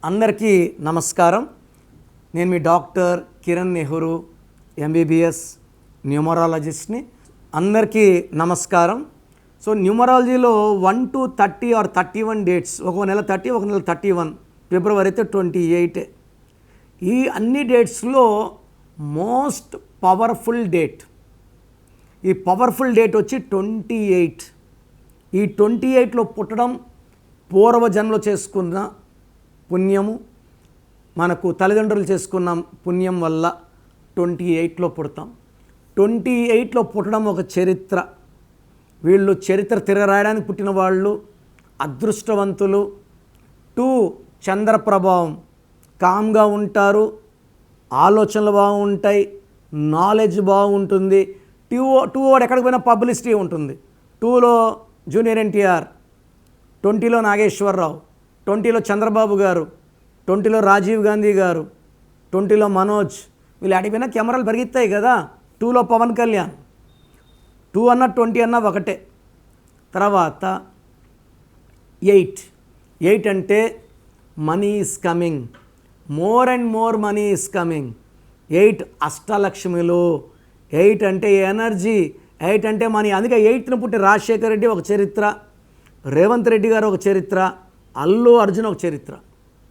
అందరికీ నమస్కారం. నేను మీ డాక్టర్ కిరణ్ నెహ్రూ, ఎంబీబీఎస్ న్యూమరాలజిస్ట్ని. అందరికీ నమస్కారం. సో న్యూమరాలజీలో 1 to 30 or 31 డేట్స్, ఒక నెల 30, ఒక నెల 31, ఫిబ్రవరి అయితే 28. ఈ అన్ని డేట్స్లో మోస్ట్ పవర్ఫుల్ డేట్, ఈ పవర్ఫుల్ డేట్ వచ్చి 28. ఈ 28లో పుట్టడం పూర్వజన్మలో చేసుకున్న పుణ్యము, మనకు తల్లిదండ్రులు చేసుకున్న పుణ్యం వల్ల 28లో పుడతాం. 28లో పుట్టడం ఒక చరిత్ర. వీళ్ళు చరిత్ర తిరగరాయడానికి పుట్టిన వాళ్ళు అదృష్టవంతులు. 2 చంద్ర ప్రభావం, కామ్గా ఉంటారు, ఆలోచనలు బాగుంటాయి, నాలెడ్జ్ బాగుంటుంది. 2 వాడు ఎక్కడికి పోయినా పబ్లిసిటీ ఉంటుంది. 2లో జూనియర్ ఎన్టీఆర్, 20లో నాగేశ్వరరావు, 20లో చంద్రబాబు గారు, 20లో రాజీవ్ గాంధీ గారు, 20లో మనోజ్. వీళ్ళు అడిగిపోయినా కెమెరాలు పెరిగిస్తాయి కదా. 2లో పవన్ కళ్యాణ్. 2 అన్న 20 అన్న ఒకటే. తర్వాత 8 అంటే money is coming, more and more money is coming. 8 అష్టలక్ష్మిలు. 8 అంటే ఎనర్జీ, 8 అంటే మనీ. అందుకే 8న పుట్టి రాజశేఖర్ రెడ్డి ఒక చరిత్ర, రేవంత్ రెడ్డి గారు ఒక చరిత్ర, అల్లు అర్జున్ ఒక చరిత్ర.